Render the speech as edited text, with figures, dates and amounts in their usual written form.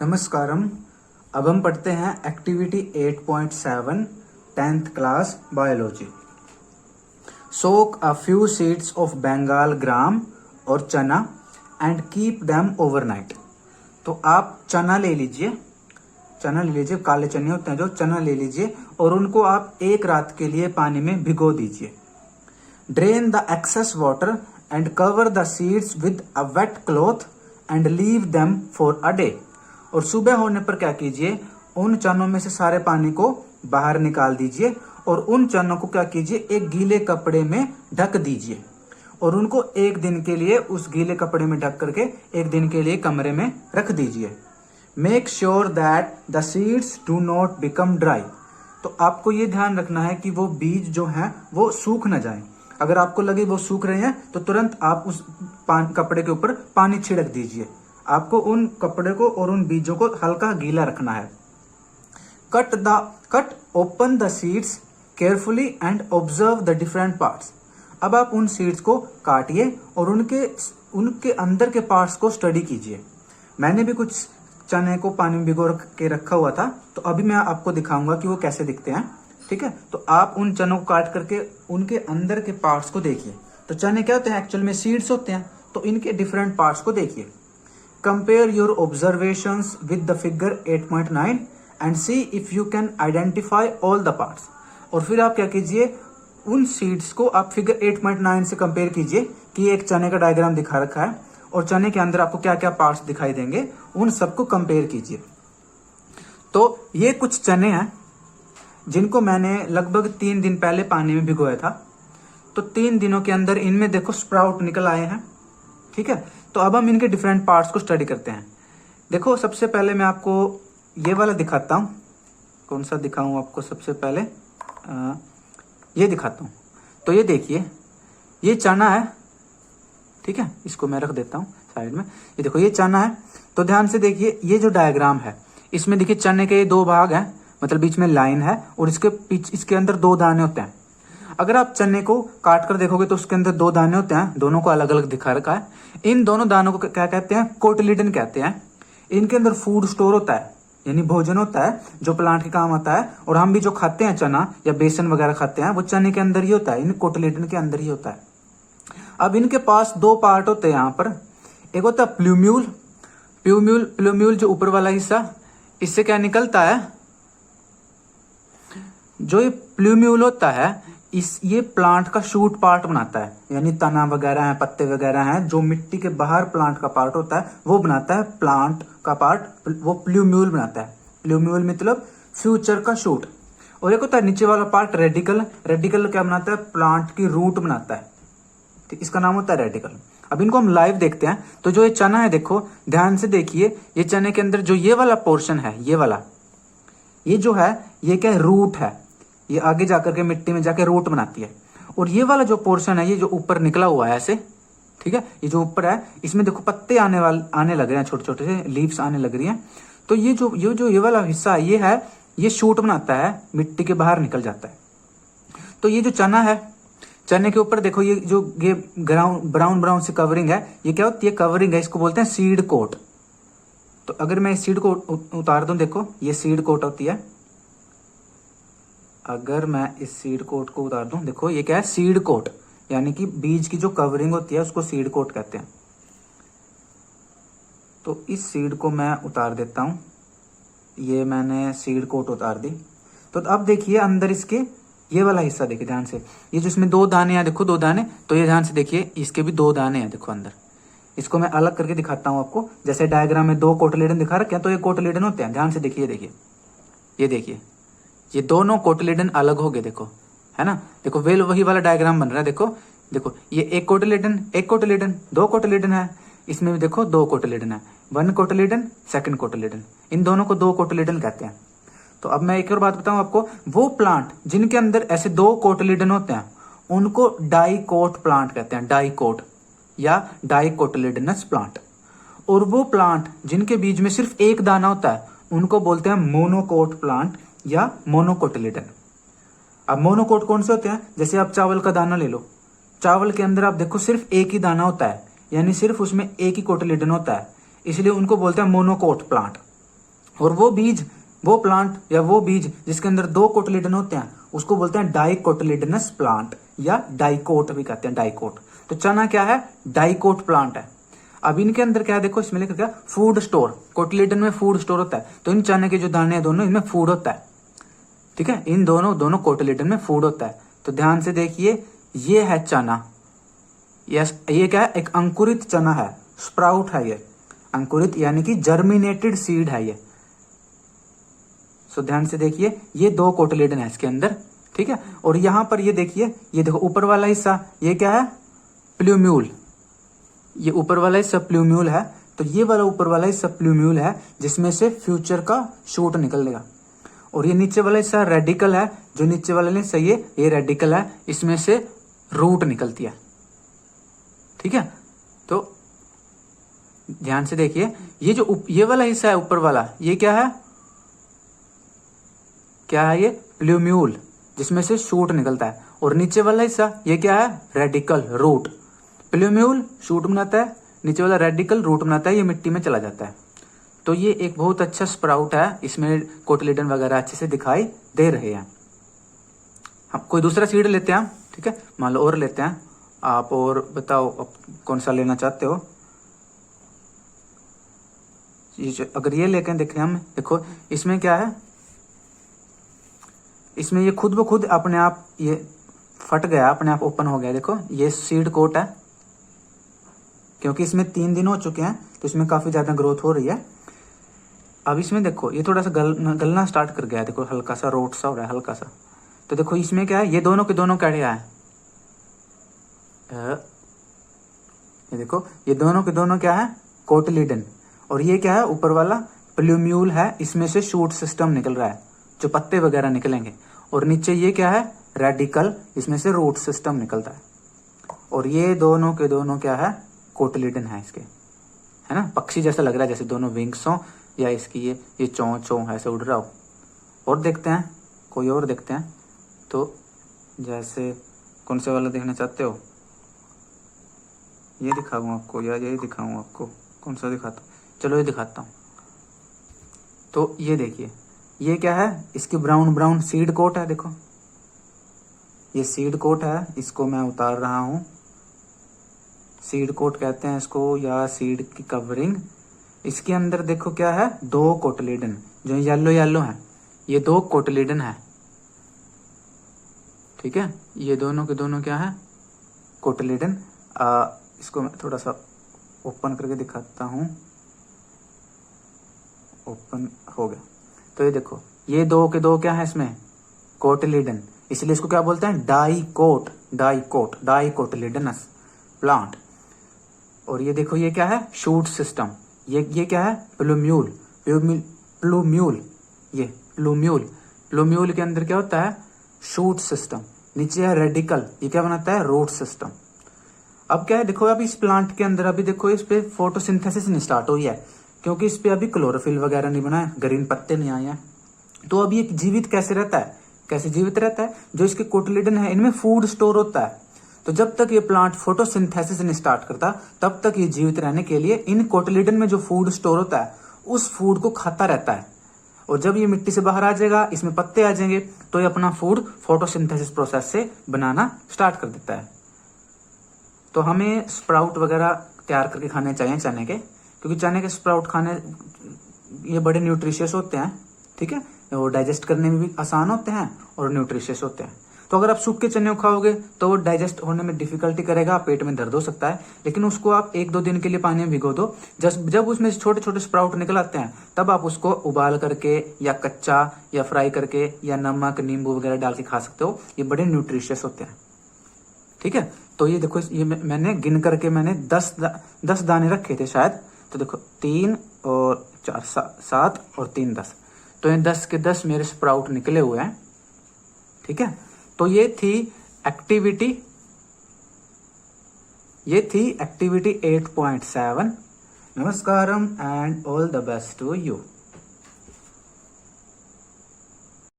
नमस्कारम। अब हम पढ़ते हैं activity 8.7 10th class biology. Soak a few seeds of Bengal gram और चना एंड कीप देम ओवरनाइट। तो आप चना ले लीजिए, काले चने होते हैं जो, चना ले लीजिए और उनको आप एक रात के लिए पानी में भिगो दीजिए। Drain the excess water and cover the seeds with a wet cloth and leave them for a day. और सुबह होने पर क्या कीजिए, उन चनों में से सारे पानी को बाहर निकाल दीजिए और उन चनों को क्या कीजिए, एक गीले कपड़े में ढक दीजिए और उनको एक दिन के लिए उस गीले कपड़े में ढक करके एक दिन के लिए कमरे में रख दीजिए। Make sure that the seeds do not become dry. तो आपको ये ध्यान रखना है कि वो बीज जो हैं वो सूख न जाए। अगर आपको लगे वो सूख रहे हैं तो तुरंत आप उस कपड़े के ऊपर पानी छिड़क दीजिए। आपको उन कपड़े को और उन बीजों को हल्का गीला रखना है। Cut open the seeds carefully and observe the different parts. अब आप उन सीड्स को काटिए और उनके अंदर के पार्ट्स को स्टडी कीजिए। मैंने भी कुछ चने को पानी में भिगो के रखा हुआ था, तो अभी मैं आपको दिखाऊंगा कि वो कैसे दिखते हैं। ठीक है, तो आप उन चनों को काट करके उनके अंदर के पार्ट्स को देखिए। तो चने क्या होते हैं, एक्चुअल में सीड्स होते हैं, तो इनके डिफरेंट पार्ट्स को देखिए। Compare your observations with the figure 8.9 and see if you can identify all the parts. और फिर आप क्या कीजिए, उन सीड्स को आप फिगर 8.9 से कंपेयर कीजिए कि एक चने का डायग्राम दिखा रखा है और चने के अंदर आपको क्या क्या पार्ट्स दिखाई देंगे, उन सबको कंपेयर कीजिए। तो ये कुछ चने हैं जिनको मैंने लगभग 3 दिन पहले पानी में भिगोया था। तो 3 दिनों के अंदर इनमें देखो स्प्राउट निकल आए हैं। ठीक है, तो अब हम इनके डिफरेंट पार्ट्स को स्टडी करते हैं। देखो, सबसे पहले मैं आपको ये वाला दिखाता हूँ। कौन सा दिखाऊं आपको? सबसे पहले ये दिखाता हूँ। तो ये देखिए, ये चना है। ठीक है, इसको मैं रख देता हूँ साइड में। ये देखो, ये चना है। तो ध्यान से देखिए, ये जो डायग्राम है इसमें देखिए चने के 2 भाग हैं, मतलब बीच में लाइन है और इसके अंदर 2 दाने होते हैं। अगर आप चने को काट कर देखोगे तो उसके अंदर 2 दाने होते हैं, दोनों को अलग अलग दिखा रखा है। इन दोनों दानों को क्या कहते हैं? कोटिलिडन कहते हैं। इनके अंदर फूड स्टोर होता है, यानी भोजन होता है जो प्लांट के काम आता है। और हम भी जो खाते हैं चना या बेसन वगैरह खाते हैं, वो चने के अंदर ही होता है, इन कोटिलिडन के अंदर ही होता है। अब इनके पास 2 पार्ट होते हैं यहाँ पर। एक होता है प्लूम्यूल जो ऊपर वाला हिस्सा, इससे क्या निकलता है, जो ये प्लूम्यूल होता है ये प्लांट का शूट पार्ट बनाता है, यानी तना वगैरह है, पत्ते वगैरह हैं, जो मिट्टी के बाहर प्लांट का पार्ट होता है वो बनाता है प्लांट का पार्ट, वो प्लूम्यूल बनाता है। प्लूम्यूल मतलब फ्यूचर का शूट। और एक होता है नीचे वाला पार्ट रेडिकल क्या बनाता है? प्लांट की रूट बनाता है। ठीक, इसका नाम होता है रेडिकल। अब इनको हम लाइव देखते हैं। तो जो ये चना है, देखो ध्यान से देखिए, ये चने के अंदर जो ये वाला पोर्शन है, ये जो है, ये क्या है? रूट है। ये आगे जाकर के मिट्टी में जाके रूट बनाती है। और ये वाला जो पोर्शन है, ये जो ऊपर निकला हुआ है ऐसे, ठीक है, ये जो ऊपर है, इसमें देखो पत्ते आने लग रहे हैं, छोटे छोटे से लीव्स आने लग रही हैं। तो ये वाला हिस्सा ये शूट बनाता है, मिट्टी के बाहर निकल जाता है। तो ये जो चना है, चने के ऊपर देखो ये ब्राउन सी कवरिंग है, ये क्या होती है? कवरिंग है, इसको बोलते हैं सीड कोट। तो अगर मैं इस सीड को उतार दूं, देखो ये सीड कोट होती है। अगर मैं इस सीड कोट को उतार दूं, देखो ये क्या है? सीड कोट, यानी कि बीज की जो कवरिंग होती है उसको सीड कोट कहते हैं। तो इस सीड को मैं उतार देता हूं। ये मैंने सीड कोट उतार दी। तो अब देखिए अंदर इसके ये वाला हिस्सा देखिए ध्यान से, ये जो इसमें 2 दाने हैं, देखो 2 दाने। तो ये ध्यान से देखिए, इसके भी 2 दाने हैं, देखो अंदर। इसको मैं अलग करके दिखाता हूं आपको। जैसे डायग्राम में 2 कोटिलिडन दिखा रखे हैं, तो ये कोटिलिडन होते हैं। ध्यान से देखिए, ये देखिए, ये दोनों कोटिलिडन अलग हो गए, देखो, है ना। देखो वही वाला डायग्राम बन रहा है। देखो ये एक कोटिलिडन, 2 कोटिलिडन है। इसमें भी देखो 2 कोटिलिडन है, 1 कोटिलिडन, 2nd कोटिलिडन। इन दोनों को 2 कोटिलिडन कहते हैं। तो अब मैं एक और बात बताऊं आपको, वो प्लांट जिनके अंदर ऐसे 2 कोटिलिडन होते हैं उनको डाइकोट प्लांट कहते हैं, डाइकोट या डाइकोटिलिडनस प्लांट। और वो प्लांट जिनके बीज में सिर्फ एक दाना होता है उनको बोलते हैं मोनोकोट प्लांट या मोनोकोटिलिडन। अब मोनोकोट कौन से होते हैं? जैसे आप चावल का दाना ले लो, चावल के अंदर आप देखो सिर्फ एक ही दाना होता है, यानी सिर्फ उसमें एक ही कोटिलिडन होता है, इसलिए उनको बोलते हैं मोनोकोट प्लांट। और वो प्लांट या वो बीज जिसके अंदर 2 कोटिलेडन होते हैं उसको बोलते हैं डाइकोटिलेडनस प्लांट या डाइकोट भी कहते हैं, डाइकोट। तो चना क्या है? डाइकोट प्लांट है। अब इनके अंदर क्या है, देखो इसमें लिखा क्या, फूड स्टोर। कोटिलेडन में फूड स्टोर होता है, तो इन चने के जो दाने हैं दोनों, इनमें फूड होता है। ठीक है, इन दोनों कोटिलेडन में फूड होता है। तो ध्यान से देखिए, ये है चना। यस, ये क्या है? एक अंकुरित चना है, स्प्राउट है ये। अंकुरित यानी कि जर्मिनेटेड सीड है ये। सो ध्यान से देखिए, ये 2 कोटिलेडन है इसके अंदर। ठीक है, और यहां पर ये देखिए, ये देखो ऊपर वाला हिस्सा, ये क्या है? प्लूम्यूल। ये ऊपर वाला हिस्सा प्लूम्यूल है। तो ये वाला ऊपर वाला हिस्सा प्लूम्यूल है, जिसमें से फ्यूचर का शूट निकलेगा। और ये नीचे वाला हिस्सा रेडिकल है, जो नीचे वाला हिस्सा ये रेडिकल है, इसमें से रूट निकलती है। ठीक है, तो ध्यान से देखिए, ये जो ये वाला हिस्सा है ऊपर वाला, ये क्या है? क्या है ये? प्लूम्यूल, जिसमें से शूट निकलता है। और नीचे वाला हिस्सा ये क्या है? Radical, root. प्लूम्यूल शूट बनाता है, नीचे वाला रेडिकल रूट बनाता है, ये मिट्टी में चला जाता है। तो ये एक बहुत अच्छा स्प्राउट है, इसमें कोटिलेडन वगैरह अच्छे से दिखाई दे रहे हैं। हम कोई दूसरा सीड लेते हैं, ठीक है, मान लो और लेते हैं। आप और बताओ आप कौन सा लेना चाहते हो। अगर ये लेके देखें हम, देखो इसमें क्या है, इसमें ये खुद ब खुद अपने आप ये फट गया, अपने आप ओपन हो गया। देखो ये सीड कोट है, क्योंकि इसमें 3 दिन हो चुके हैं, तो इसमें काफी ज्यादा ग्रोथ हो रही है। अब इसमें देखो ये थोड़ा सा गलना स्टार्ट कर गया है, देखो हल्का सा रोट सा हो रहा है, हल्का सा। तो देखो इसमें क्या है, ये दोनों के दोनों क्या है, ये देखो ये दोनों के दोनों क्या है? कोटिलेडन। और ये क्या है? ऊपर वाला प्लूम्यूल है, इसमें से शूट सिस्टम निकल रहा है, जो पत्ते वगैरह निकलेंगे। और नीचे ये क्या है? रेडिकल, इसमें से रूट सिस्टम निकलता है। और ये दोनों के दोनों क्या है? कोटिलेडन है इसके, है ना। पक्षी जैसा लग रहा है, जैसे दोनों विंग्स हो, या इसकी ये चोंच ऐसे उड़ रहा हो। और देखते हैं, कोई और देखते हैं। तो जैसे कौन से वाला देखना चाहते हो? ये दिखाऊं आपको या ये दिखाऊं आपको? कौन सा दिखाता हूँ? चलो ये दिखाता हूँ। तो ये देखिए, ये क्या है? इसकी ब्राउन ब्राउन सीड कोट है। देखो ये सीड कोट है, इसको मैं उतार रहा हूँ। सीड कोट कहते हैं इसको, या सीड की कवरिंग। इसके अंदर देखो क्या है? 2 कोटिलेडन, जो येलो येलो है, ये 2 कोटिलेडन है। ठीक है, ये दोनों के दोनों क्या है? कोटिलेडन। इसको मैं थोड़ा सा ओपन करके दिखाता हूँ। ओपन हो गया। तो ये देखो, ये 2 के 2 क्या है इसमें? कोटिलेडन। इसलिए इसको क्या बोलते हैं? Dicot, dicot, dicotyledonous plant. और ये देखो ये क्या है? Shoot system. ये क्या है? प्लूम्यूल, प्लूम्यूल, ये प्लूम्यूल। प्लूम्यूल के अंदर क्या होता है? Shoot system. नीचे है रेडिकल, ये क्या बनाता है? Root system. अब क्या है, देखो अब इस प्लांट के अंदर अभी देखो इस पे फोटोसिंथेसिस नहीं स्टार्ट हुई है, क्योंकि इस पे अभी क्लोरोफिल वगैरह नहीं बना है, ग्रीन पत्ते नहीं आए हैं। तो अब ये जीवित कैसे रहता है? कैसे जीवित रहता है? जो इसके कोटिलेडन है, इनमें फूड स्टोर होता है। तो जब तक ये प्लांट फोटोसिंथेसिस नहीं स्टार्ट करता, तब तक ये जीवित रहने के लिए इन कोटिलेडन में जो फूड स्टोर होता है, उस फूड को खाता रहता है। और जब ये मिट्टी से बाहर आ जाएगा, इसमें पत्ते आ जाएंगे, तो ये अपना फूड फोटोसिंथेसिस प्रोसेस से बनाना स्टार्ट कर देता है। तो हमें स्प्राउट वगैरह तैयार करके खाने चाहिए चने के, क्योंकि चने के स्प्राउट खाने ये बड़े न्यूट्रिशियस होते हैं। ठीक है, वो डाइजेस्ट करने में भी आसान होते हैं और न्यूट्रिशियस होते हैं। तो अगर आप सूखे चने खाओगे तो वो डाइजेस्ट होने में डिफिकल्टी करेगा, पेट में दर्द हो सकता है। लेकिन उसको आप 1-2 दिन के लिए पानी में भिगो दो। जब उसमें से छोटे छोटे स्प्राउट निकल आते हैं, तब आप उसको उबाल करके या कच्चा या फ्राई करके या नमक नींबू वगैरह डाल के खा सकते हो। ये बड़े न्यूट्रिशियस होते हैं। ठीक है, तो ये देखो, ये मैंने गिन करके मैंने 10 दाने रखे थे शायद। तो देखो 3 और 4 7 और 3 10। तो ये 10 के 10 मेरे स्प्राउट निकले हुए हैं। ठीक है, तो ये थी एक्टिविटी 8.7। नमस्कारम and all the best to you.